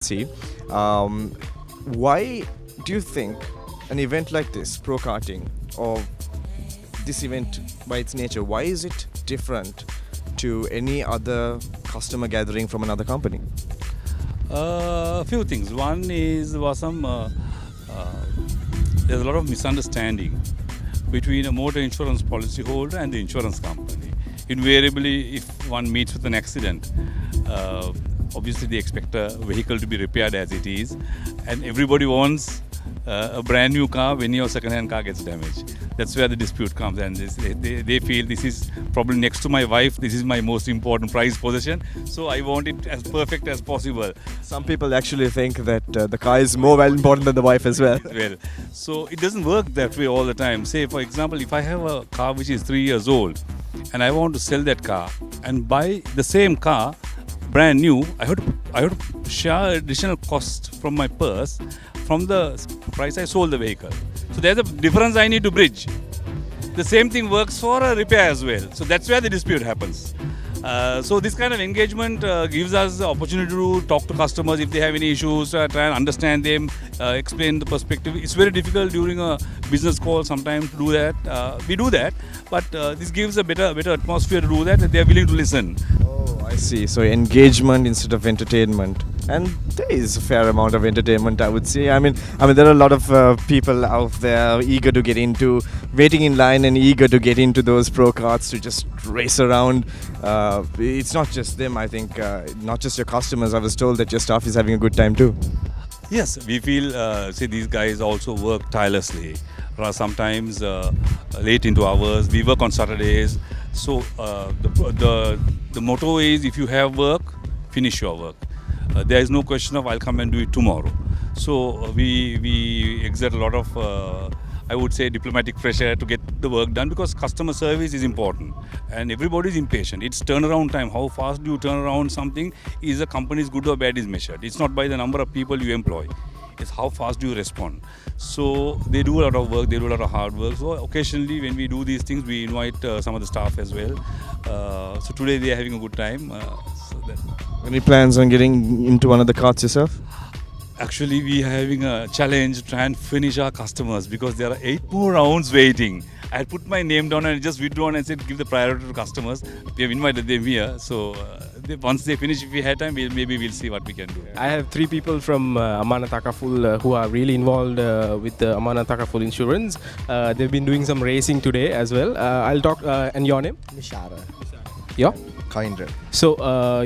See, um, why do you think an event like this, pro karting, or this event by its nature, why is it different to any other customer gathering from another company? A few things. One is was some there's a lot of misunderstanding between a motor insurance policy holder and the insurance company. Invariably, if one meets with an accident, uh, obviously they expect a vehicle to be repaired as it is, and everybody wants a brand new car when your second-hand car gets damaged. That's where the dispute comes, and they feel this is probably next to my wife. This is my most important prized possession, so I want it as perfect as possible. Some people actually think that the car is more well important than the wife as well. Well, so it doesn't work that way all the time. Say, for example, if I have a car which is 3 years old, and I want to sell that car and buy the same car brand new, I have to share additional cost from my purse from the price I sold the vehicle. So there's a difference I need to bridge. The same thing works for a repair as well. So that's where the dispute happens. So this kind of engagement gives us the opportunity to talk to customers if they have any issues, try and understand them, explain the perspective. It's very difficult during a business call sometimes to do that. We do that, but this gives a better atmosphere to do that, and they are willing to listen. Oh, I see. So engagement instead of entertainment, and there is a fair amount of entertainment, I would say. I mean, there are a lot of people out there eager to get into, waiting in line and eager to get into those pro karts to just race around. It's not just them. I think not just your customers. I was told that your staff is having a good time too. Yes, we feel, see, these guys also work tirelessly. Sometimes late into hours. We work on Saturdays. So the motto is, if you have work, finish your work. There is no question of I'll come and do it tomorrow. So we exert a lot of, I would say, diplomatic pressure to get the work done, because customer service is important and everybody is impatient. It's turnaround time. How fast do you turn around something is a company's good or bad is measured. It's not by the number of people you employ. It's how fast do you respond. So they do a lot of work, they do a lot of hard work. So occasionally when we do these things, we invite some of the staff as well. So today they are having a good time. Any plans on getting into one of the carts yourself? Actually, we are having a challenge to try and finish our customers, because there are 8 more rounds waiting. I had put my name down and just withdrawn and said give the priority to customers. We have invited them here. So once they finish, if we have time, maybe we'll see what we can do. I have 3 people from Amana Takaful who are really involved with the Amana Takaful insurance. They've been doing some racing today as well. I'll talk, and your name? Nishara. Yeah? Kinder. So,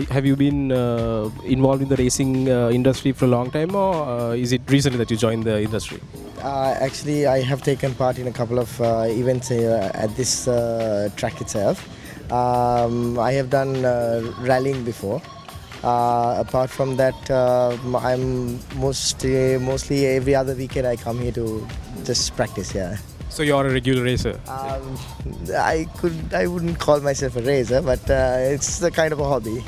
have you been involved in the racing industry for a long time, or is it recently that you joined the industry? Actually, I have taken part in a couple of events at this track itself. I have done rallying before. Apart from that, I'm mostly every other weekend I come here to just practice. Yeah. So you're a regular racer? I wouldn't call myself a racer, but it's a kind of a hobby.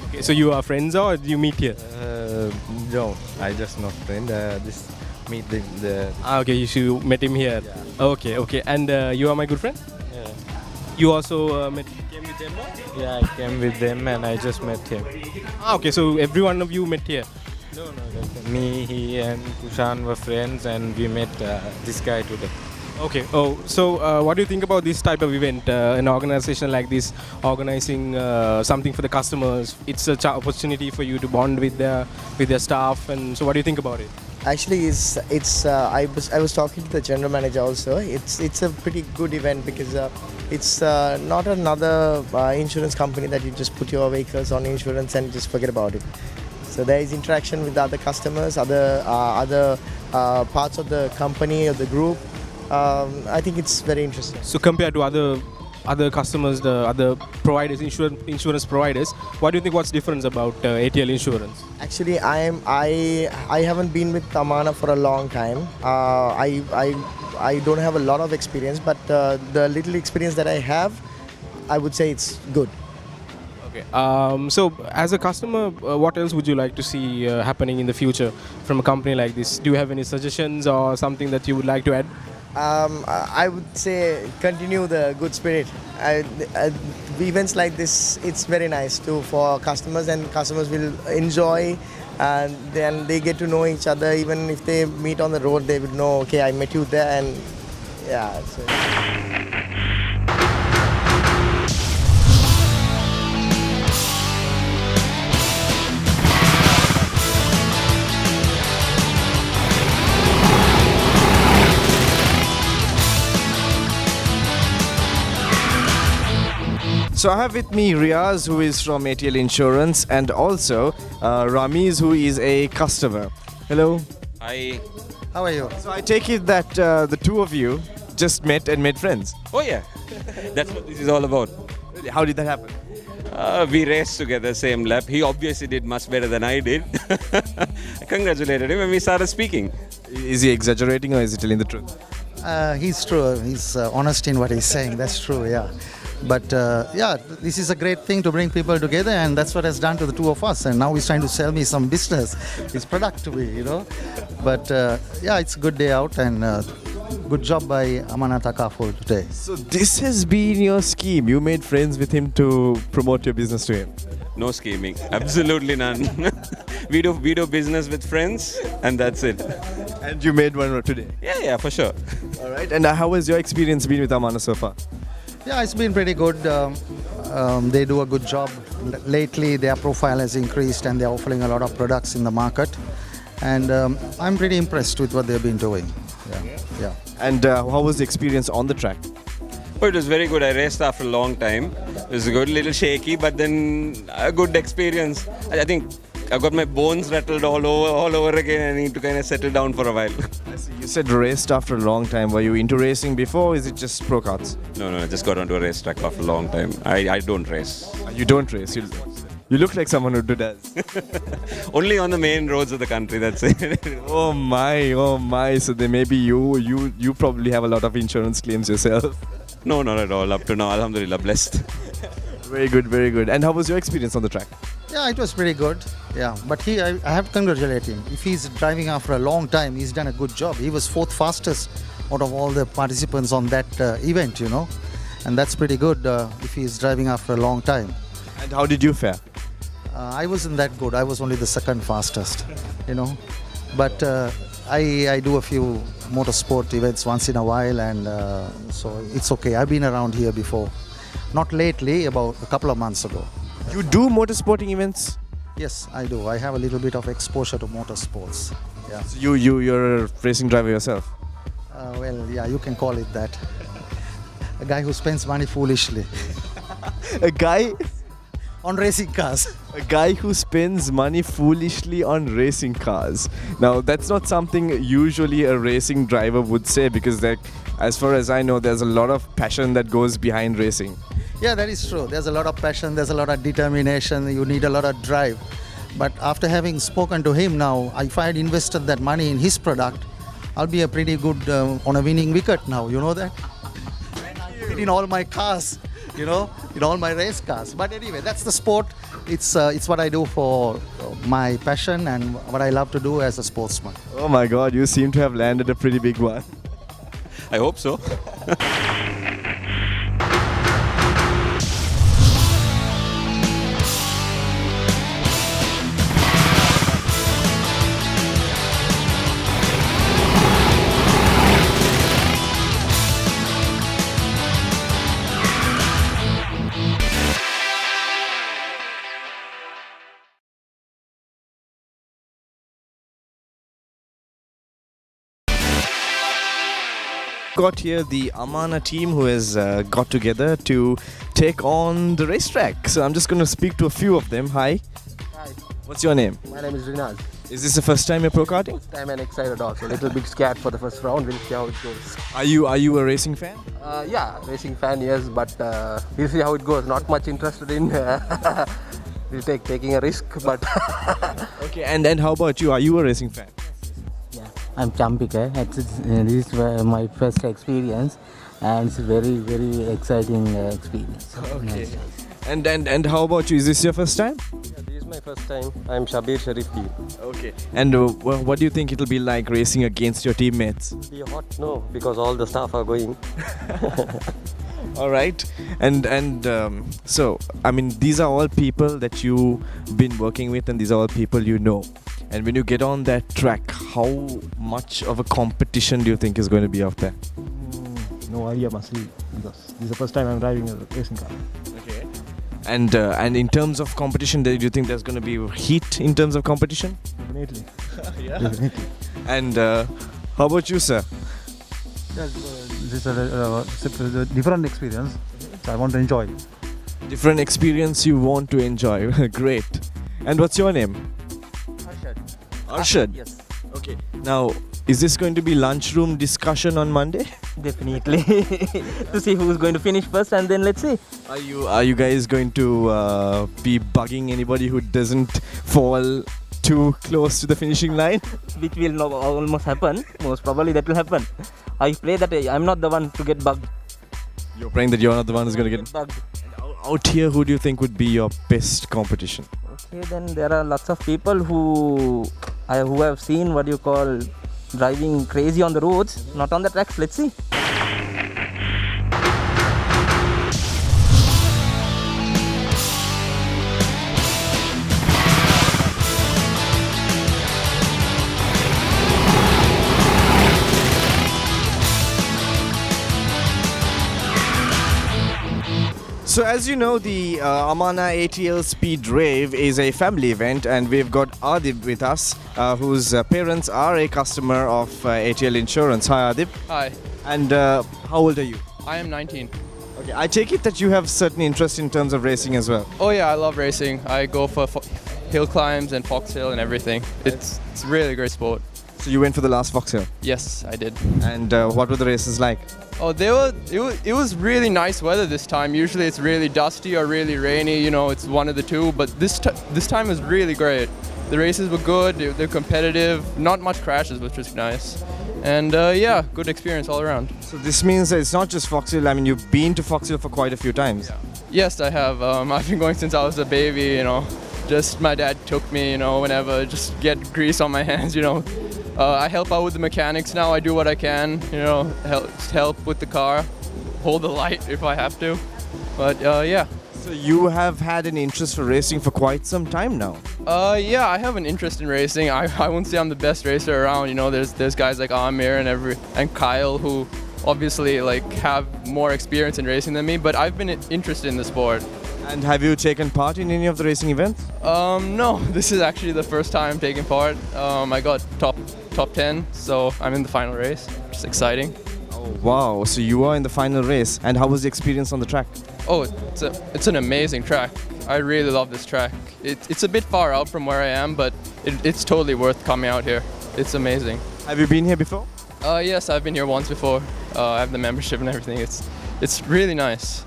Okay, so you are friends, or do you meet here? No, I just not friend. Just meet the Okay, you met him here. Yeah. Okay. And you are my good friend? Yeah. You also came with them, no? Yeah, I came with them and I just met him. Okay, so every one of you met here. No, me, he and Kushan were friends and we met this guy today. Okay. Oh, so what do you think about this type of event? An organization like this organizing something for the customers. It's an opportunity for you to bond with their staff. And so, what do you think about it? Actually, I was talking to the general manager also. It's a pretty good event because it's not another insurance company that you just put your vehicles on insurance and just forget about it. So there is interaction with other customers, other parts of the company or the group. I think it's very interesting. So compared to other customers, the other providers, insurance providers, what do you think? What's difference about ATL Insurance? Actually, I haven't been with Amana for a long time. I don't have a lot of experience, but the little experience that I have, I would say it's good. Okay. So as a customer, what else would you like to see happening in the future from a company like this? Do you have any suggestions or something that you would like to add? I would say continue the good spirit. Events like this, it's very nice too for customers, and customers will enjoy and then they get to know each other. Even if they meet on the road, they would know, okay, I met you there, and yeah. So. So I have with me Riaz, who is from ATL Insurance, and also Ramiz, who is a customer. Hello. Hi. How are you? So I take it that the two of you just met and made friends. Oh yeah, that's what this is all about. Really? How did that happen? We raced together, same lap. He obviously did much better than I did. I congratulated him when we started speaking. Is he exaggerating or is he telling the truth? He's true. He's honest in what he's saying. That's true, yeah. But yeah, this is a great thing to bring people together, and that's what has done to the two of us. And now he's trying to sell me some business, his product to me, But yeah, it's a good day out, and good job by Amana Takaful today. So this has been your scheme. You made friends with him to promote your business to him. No scheming, absolutely none. we do business with friends, and that's it. And you made one today. Yeah, for sure. All right. And how has your experience been with Amana so far? Yeah, it's been pretty good. They do a good job. Lately, their profile has increased, and they're offering a lot of products in the market. And I'm pretty impressed with what they've been doing. Yeah. And how was the experience on the track? Oh, it was very good. I raced after a long time. It was good, little shaky, but then a good experience. I think I got my bones rattled all over again. I need to kind of settle down for a while. You said raced after a long time. Were you into racing before, or is it just pro karts? No, I just got onto a racetrack after a long time. I don't race. You don't race. You look like someone who does. Only on the main roads of the country, that's it. Oh my. So then maybe you probably have a lot of insurance claims yourself. No, not at all. Up to now, alhamdulillah, blessed. Very good. And how was your experience on the track? Yeah, it was pretty good. Yeah, but I have to congratulate him. If he's driving after a long time, he's done a good job. He was fourth fastest out of all the participants on that event, and that's pretty good if he's driving after a long time. And how did you fare? I wasn't that good. I was only the second fastest, But I do a few motorsport events once in a while, and so it's okay. I've been around here before. Not lately, about a couple of months ago. You do motorsporting events? Yes, I do. I have a little bit of exposure to motorsports. Yeah. So you're a racing driver yourself? Well, yeah, you can call it that. A guy who spends money foolishly A guy on racing cars. A guy who spends money foolishly on racing cars. Now, that's not something usually a racing driver would say, because as far as I know, there's a lot of passion that goes behind racing. Yeah, that is true. There's a lot of passion, there's a lot of determination, you need a lot of drive. But after having spoken to him now, if I had invested that money in his product, I'll be a pretty good on a winning wicket now, you know that? And I put it in all my cars, in all my race cars. But anyway, that's the sport. It's what I do for my passion and what I love to do as a sportsman. Oh my God, you seem to have landed a pretty big one. I hope so. Got here the Amana team who has got together to take on the racetrack. So I'm just going to speak to a few of them. Hi. Hi, What's your name? my name is Rinaz. Is this the first time you're pro karting? I'm an excited also. A little bit scared for the first round. We'll see how it goes. Are you a racing fan? Yeah, racing fan, yes, but we'll see how it goes. Not much interested in taking a risk, but Okay, and how about you? Are you a racing fan? Yeah, I'm Champika. This is my first experience, and it's a very, very exciting experience. Okay. Nice. And how about you? Is this your first time? this is my first time. I'm Shabir Sharifki. Okay. And what do you think it'll be like racing against your teammates? Be hot? No, because all the staff are going. All right. And so, I mean, these are all people that you've been working with, and these are all people you know. And when you get on that track, how much of a competition do you think is going to be out there? No idea, mostly because this is the first time I'm driving a racing car. Okay. And in terms of competition, do you think there's going to be heat in terms of competition? Definitely. Yeah. Definitely. And how about you, sir? Yes, this is a different experience. So I want to enjoy. Different experience you want to enjoy. Great. And what's your name? Arshad. Arshad? Yes. Okay. Now, is this going to be lunchroom discussion on Monday? Definitely. To see who's going to finish first, and then let's see. Are you guys going to be bugging anybody who doesn't fall too close to the finishing line? Which will almost happen. Most probably that will happen. I pray that I'm not the one to get bugged. You're praying that you're not the one who's going to get bugged. Out here, who do you think would be your best competition? Okay, then there are lots of people who have seen what you call driving crazy on the roads, not on the tracks. Let's see. So as you know, the Amana ATL Speed Rave is a family event, and we've got Adib with us, whose parents are a customer of ATL Insurance. Hi Adib. Hi, And how old are you? I am 19. Okay, I take it that you have certain interest in terms of racing as well. Oh yeah, I love racing. I go for hill climbs and Fox Hill and everything. It's really a great sport. So you went for the last Fox Hill. Yes, I did. And what were the races like? Oh, it was really nice weather this time. Usually it's really dusty or really rainy, you know, it's one of the two, but this time was really great. The races were good, they're competitive, not much crashes, which was nice. And yeah, good experience all around. So this means that it's not just Fox Hill. I mean, you've been to Fox Hill for quite a few times. Yeah. Yes, I have. I've been going since I was a baby, you know. Just my dad took me, you know, whenever, just get grease on my hands, you know. I help out with the mechanics now. I do what I can, you know, help with the car, hold the light if I have to. But yeah. So you have had an interest for racing for quite some time now. Yeah, I have an interest in racing. I won't say I'm the best racer around. You know, there's guys like Amir and Kyle who obviously like have more experience in racing than me. But I've been interested in the sport. And have you taken part in any of the racing events? No, this is actually the first time taking part. I got top 10, so I'm in the final race. It's exciting. Oh wow! So you are in the final race. And how was the experience on the track? Oh, it's an amazing track. I really love this track. It's a bit far out from where I am, but it's totally worth coming out here. It's amazing. Have you been here before? Yes, I've been here once before. I have the membership and everything. It's really nice.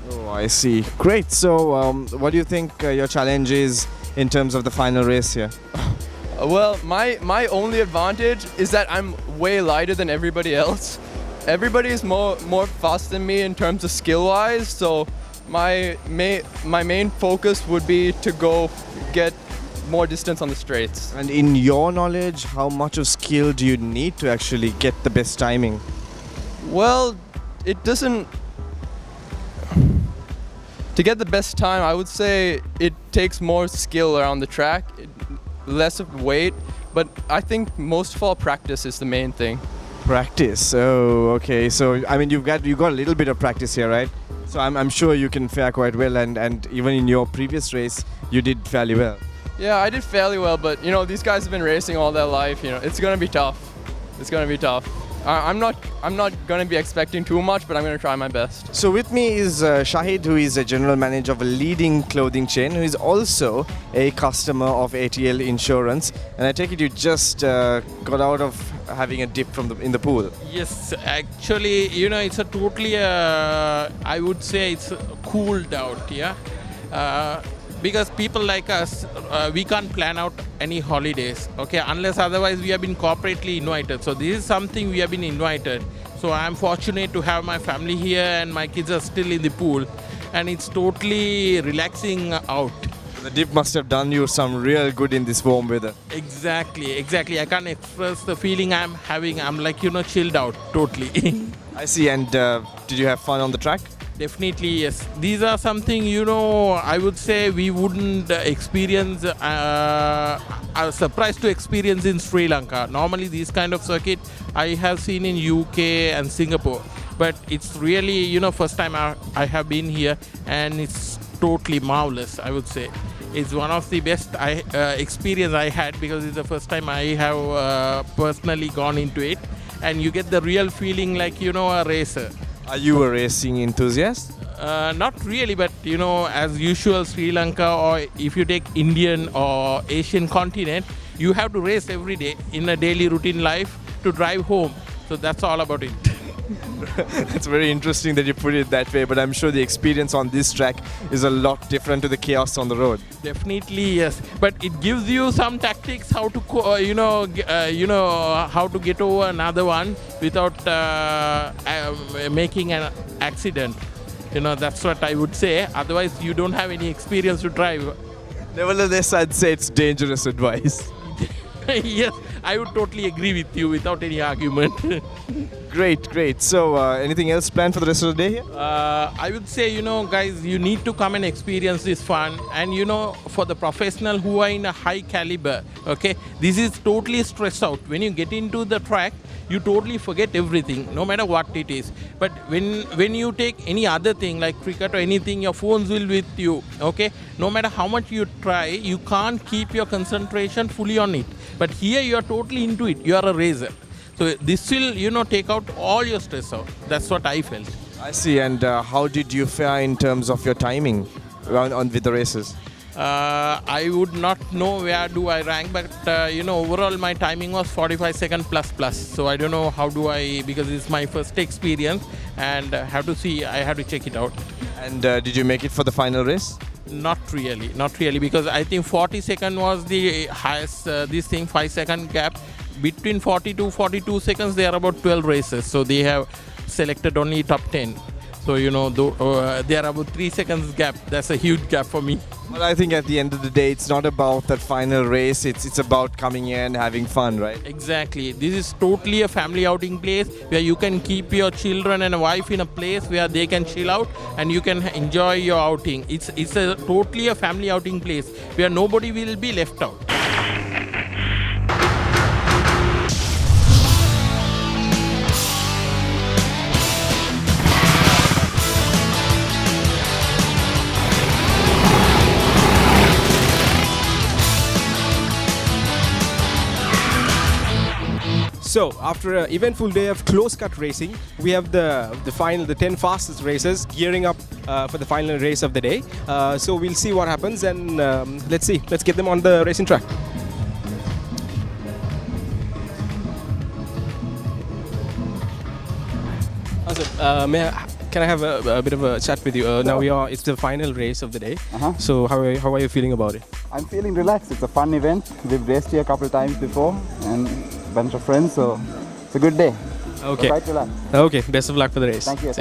Oh, I see. Great. So, what do you think your challenge is in terms of the final race here? Well, my only advantage is that I'm way lighter than everybody else. Everybody is more fast than me in terms of skill-wise. So, my main focus would be to go get more distance on the straights. And in your knowledge, how much of skill do you need to actually get the best timing? Well, it doesn't. To get the best time, I would say it takes more skill around the track, less of weight, but I think most of all practice is the main thing. Practice. Oh, okay. So I mean, you got a little bit of practice here, right? So I'm sure you can fare quite well, and even in your previous race, you did fairly well. Yeah, I did fairly well, but you know, these guys have been racing all their life. You know, it's gonna be tough. It's gonna be tough. I'm not going to be expecting too much, but I'm going to try my best. So with me is Shahid, who is a general manager of a leading clothing chain, who is also a customer of ATL Insurance. And I take it you just got out of having a dip in the pool. Yes, actually, you know, it's a totally, I would say it's cooled out, yeah. Because people like us, we can't plan out any holidays, okay, unless otherwise we have been corporately invited. So this is something we have been invited. So I'm fortunate to have my family here and my kids are still in the pool, and it's totally relaxing out. The dip must have done you some real good in this warm weather. Exactly. I can't express the feeling I'm having. I'm like, you know, chilled out totally. I see. And did you have fun on the track? Definitely, yes. These are something, I would say we wouldn't experience, I was surprised to experience in Sri Lanka. Normally, these kind of circuit I have seen in UK and Singapore. But it's really, first time I have been here, and it's totally marvelous, I would say. It's one of the best experience I had, because it's the first time I have personally gone into it. And you get the real feeling like, a racer. Are you a racing enthusiast? Not really, but as usual, Sri Lanka, or if you take Indian or Asian continent, you have to race every day in a daily routine life to drive home. So that's all about it. It's very interesting that you put it that way, but I'm sure the experience on this track is a lot different to the chaos on the road. Definitely, yes. But it gives you some tactics how to, how to get over another one without making an accident. That's what I would say. Otherwise, you don't have any experience to drive. Nevertheless, I'd say it's dangerous advice. Yes, I would totally agree with you without any argument. Great. So, anything else planned for the rest of the day here? I would say, guys, you need to come and experience this fun. And, for the professional who are in a high caliber, okay, this is totally stress out. When you get into the track, you totally forget everything, no matter what it is. But when you take any other thing like cricket or anything, your phones will be with you, okay? No matter how much you try, you can't keep your concentration fully on it. But here you are totally into it. You are a racer. So this will, take out all your stress out. That's what I felt. I see. And how did you fare in terms of your timing with the races? I would not know where do I rank, but overall my timing was 45 seconds plus. So I don't know how do I, because it's my first experience, and have to see. I have to check it out. And did you make it for the final race? Not really, because I think 40 seconds was the highest. 5-second gap between 40 to 42 seconds. There are about 12 races, so they have selected only top 10. So, there are about 3 seconds gap. That's a huge gap for me. Well, I think at the end of the day, it's not about that final race. It's about coming in, having fun, right? Exactly. This is totally a family outing place where you can keep your children and wife in a place where they can chill out and you can enjoy your outing. It's a totally a family outing place where nobody will be left out. So, after an eventful day of close-cut racing, we have the 10 fastest racers gearing up for the final race of the day. So, we'll see what happens, and let's get them on the racing track. Can I have a bit of a chat with you? It's the final race of the day. So, how are you feeling about it? I'm feeling relaxed. It's a fun event. We've raced here a couple of times before, and bunch of friends, so it's a good day. Okay. So quite relaxed. Okay, best of luck for the race. Thank you.